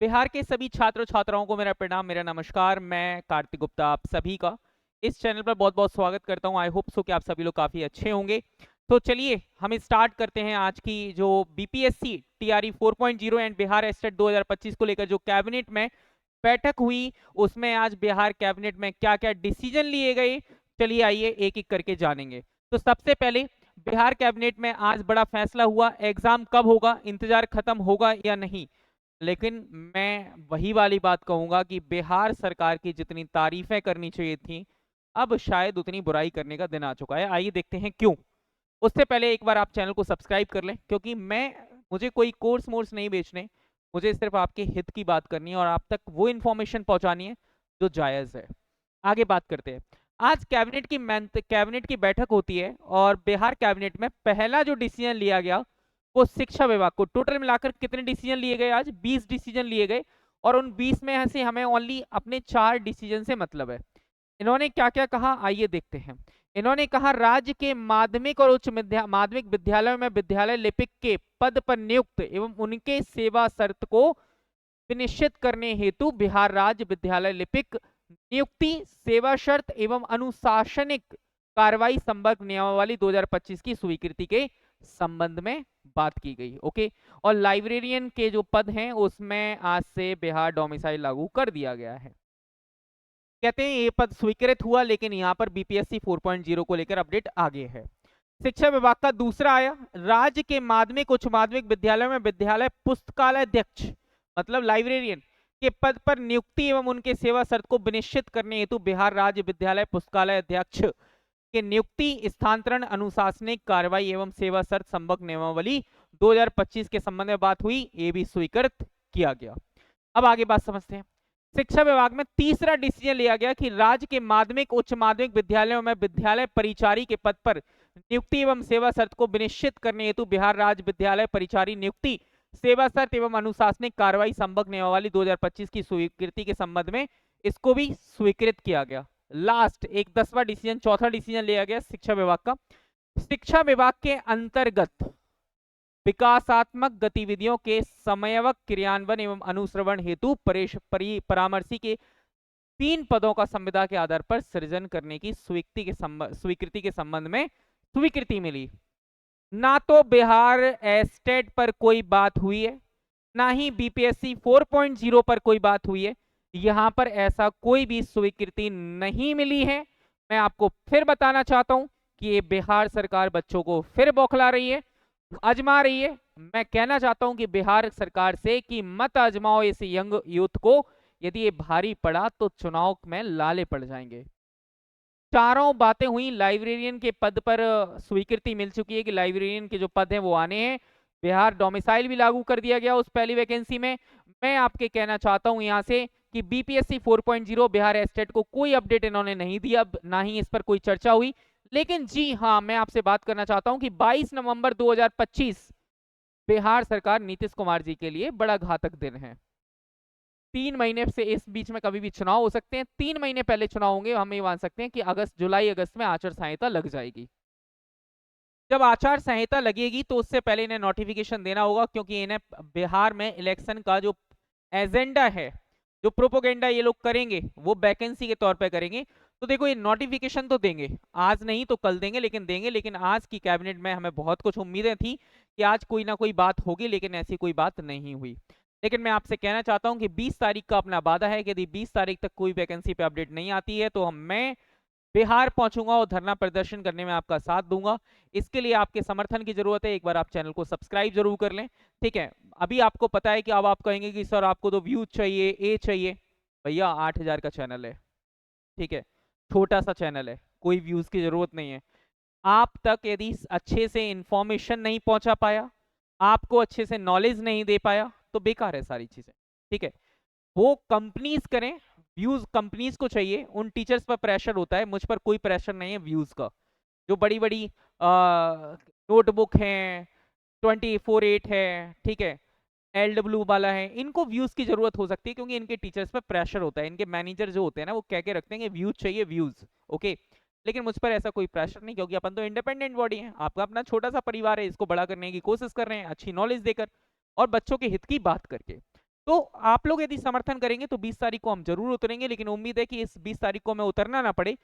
बिहार के सभी छात्र छात्राओं को मेरा प्रणाम, मेरा नमस्कार। मैं कार्तिक गुप्ता आप सभी का इस चैनल पर बहुत बहुत स्वागत करता हूं। आई होप सो कि आप सभी लोग काफ़ी अच्छे होंगे। तो चलिए हम स्टार्ट करते हैं आज की जो BPSC TRE 4.0 and Bihar estate 2025 को लेकर जो कैबिनेट में बैठक हुई, उसमें आज बिहार कैबिनेट में क्या क्या डिसीजन लिए गए, चलिए आइए एक एक करके जानेंगे। तो सबसे पहले बिहार कैबिनेट में आज बड़ा फैसला हुआ, एग्जाम कब होगा, इंतजार खत्म होगा या नहीं। लेकिन मैं वही वाली बात कहूंगा कि बिहार सरकार की जितनी तारीफें करनी चाहिए थी, अब शायद उतनी बुराई करने का दिन आ चुका है। आइए देखते हैं क्यों। उससे पहले एक बार आप चैनल को सब्सक्राइब कर लें, क्योंकि मुझे कोई कोर्स मोर्स नहीं बेचने, मुझे सिर्फ आपके हित की बात करनी है और आप तक वो इन्फॉर्मेशन पहुंचानी है जो जायज़ है। आगे बात करते हैं। आज कैबिनेट की बैठक होती है और बिहार कैबिनेट में पहला जो डिसीजन लिया गया वो शिक्षा विभाग को, टोटल मिलाकर कितने डिसीजन लिए गए, आज 20 डिसीजन लिए गए और उन 20 में से हमें ओनली अपने 4 डिसीजन से मतलब है। इन्होंने क्या क्या कहा आइए देखते हैं। इन्होंने कहा राज्य के माध्यमिक और माध्यमिक विद्यालयों में विद्यालय लिपिक के पद पर नियुक्त एवं उनके सेवा शर्त को सुनिश्चित करने हेतु बिहार राज्य विद्यालय लिपिक नियुक्ति, सेवा शर्त एवं अनुशासनिक कार्रवाई संबंध नियमावली 2025 की स्वीकृति के संबंध में बात की गई। ओके। और लाइब्रेरियन के जो पद हैं उसमें आज से बिहार डोमिसाइल लागू कर दिया गया है। कहते हैं ये पद स्वीकृत हुआ, लेकिन यहाँ पर बीपीएससी 4.0 को लेकर अपडेट आगे है। शिक्षा विभाग का दूसरा आया, राज्य के माध्यमिक उच्च माध्यमिक विद्यालयों में विद्यालय पुस्तकालय अध्यक्ष मतलब लाइब्रेरियन के पद पर नियुक्ति एवं उनके सेवा शर्त को विनिश्चित करने हेतु बिहार राज्य विद्यालय पुस्तकालय अध्यक्ष के नियुक्ति, स्थानांतरण, अनुशासनिक कार्रवाई एवं सेवा शर्त संबंध नियमावली 2025 के संबंध में बात हुई, ये भी स्वीकृत किया गया। अब आगे बात समझते हैं। शिक्षा विभाग में तीसरा डिसीजन लिया गया कि राज्य के माध्यमिक उच्च माध्यमिक विद्यालयों में विद्यालय परिचारी के पद पर नियुक्ति एवं सेवा शर्त को विनिश्चित करने हेतु बिहार राज्य विद्यालय परिचारी नियुक्ति, सेवा शर्त एवं अनुशासनिक कार्रवाई संबंध नियमावली 2025 की स्वीकृति के संबंध में इसको भी स्वीकृत किया गया। लास्ट एक 10वां डिसीजन, चौथा डिसीजन लिया गया शिक्षा विभाग का। शिक्षा विभाग के अंतर्गत विकासात्मक गतिविधियों के समयवक क्रियान्वयन एवं अनुश्रवण हेतु परामर्शी के 3 पदों का संविदा के आधार पर सृजन करने की स्वीकृति के संबंध में स्वीकृति मिली। ना तो बिहार एस्टेट पर कोई बात हुई है, ना ही बीपीएससी 4.0 पर कोई बात हुई है। यहां पर ऐसा कोई भी स्वीकृति नहीं मिली है। मैं आपको फिर बताना चाहता हूं कि ये बिहार सरकार बच्चों को फिर बौखला रही है, आजमा रही है। मैं कहना चाहता हूं कि बिहार सरकार से कि मत आजमाओ इस यंग यूथ को, यदि ये भारी पड़ा तो चुनाव में लाले पड़ जाएंगे। चारों बातें हुई। लाइब्रेरियन के पद पर स्वीकृति मिल चुकी है कि लाइब्रेरियन के जो पद हैं वो आने हैं। बिहार डोमिसाइल भी लागू कर दिया गया उस पहली वैकेंसी में। मैं आपके कहना चाहता हूं यहां से कि बीपीएससी 4.0 बिहार एस्टेट को कोई अपडेट इन्होंने नहीं दिया, ना ही इस पर कोई चर्चा हुई। लेकिन जी हाँ, मैं आपसे बात करना चाहता हूं कि 22 नवंबर 2025 बिहार सरकार नीतीश कुमार जी के लिए बड़ा घातक दिन है। 3 महीने से इस बीच में कभी भी चुनाव हो सकते हैं। 3 महीने पहले चुनाव होंगे, हम ये मान सकते हैं कि जुलाई अगस्त में आचार संहिता लग जाएगी। जब आचार संहिता लगेगी तो उससे पहले इन्हें नोटिफिकेशन देना होगा, क्योंकि इन्हें बिहार में इलेक्शन का जो एजेंडा है, जो प्रोपोगेंडा ये लोग करेंगे वो वैकेंसी के तौर पे करेंगे। तो देखो ये नोटिफिकेशन तो देंगे, आज नहीं तो कल देंगे, लेकिन देंगे। लेकिन आज की कैबिनेट में हमें बहुत कुछ उम्मीदें थी कि आज कोई ना कोई बात होगी, लेकिन ऐसी कोई बात नहीं हुई। लेकिन मैं आपसे कहना चाहता हूं कि 20 तारीख का अपना वादा है कि यदि 20 तारीख तक कोई वैकेंसी पे अपडेट नहीं आती है तो मैं बिहार पहुंचूंगा और धरना प्रदर्शन करने में आपका साथ दूंगा। इसके लिए आपके समर्थन की जरूरत है। एक बार आप चैनल को सब्सक्राइब जरूर कर लें, ठीक है। अभी आपको पता है कि अब आप कहेंगे कि सर आपको तो व्यूज चाहिए, ए चाहिए। भैया 8000 का चैनल है, ठीक है, छोटा सा चैनल है, कोई व्यूज की जरूरत नहीं है। आप तक यदि अच्छे से इंफॉर्मेशन नहीं पहुंचा पाया, आपको अच्छे से नॉलेज नहीं दे पाया, तो बेकार है सारी चीजें, ठीक है। वो कंपनीज करें, व्यूज कंपनीज को चाहिए, उन टीचर्स पर प्रेशर होता है, मुझ पर कोई प्रेशर नहीं है व्यूज का। जो बड़ी बड़ी नोटबुक हैं, 24/8 है, ठीक है, LW वाला है, इनको व्यूज की जरूरत हो सकती है, क्योंकि इनके टीचर्स पर प्रेशर होता है। इनके मैनेजर जो होते हैं ना, वो कह के रखते हैं कि व्यूज चाहिए, व्यूज, ओके। लेकिन मुझ पर ऐसा कोई प्रेशर नहीं, क्योंकि अपन तो इंडिपेंडेंट बॉडी है, आपका अपना छोटा सा परिवार है, इसको बड़ा करने की कोशिश कर रहे हैं अच्छी नॉलेज देकर और बच्चों के हित की बात करके। तो आप लोग यदि समर्थन करेंगे तो 20 तारीख को हम जरूर उतरेंगे, लेकिन उम्मीद है कि इस 20 तारीख को हमें उतरना ना पड़े,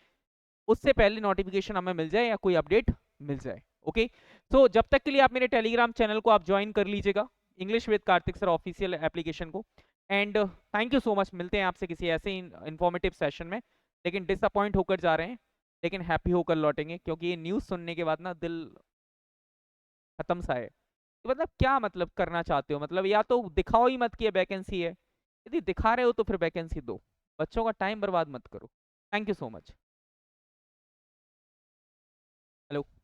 उससे पहले नोटिफिकेशन हमें मिल जाए या कोई अपडेट मिल जाए। ओके, तो जब तक के लिए आप मेरे टेलीग्राम चैनल को आप ज्वाइन कर लीजिएगा, English with Kartik sir official application को। And thank you so much, मिलते हैं आपसे किसी ऐसे इंफॉर्मेटिव सेशन में। लेकिन डिसअपॉइंट होकर जा रहे हैं, लेकिन हैप्पी होकर लौटेंगे, क्योंकि ये न्यूज़ सुनने के बाद ना दिल खत्म सा है। कि मतलब क्या मतलब करना चाहते हो, मतलब या तो दिखाओ ही मत कि ये वैकेंसी है, यदि दिखा रहे हो तो फिर वैकेंसी दो, बच्चों का टाइम बर्बाद मत करो। Thank you so much. Hello.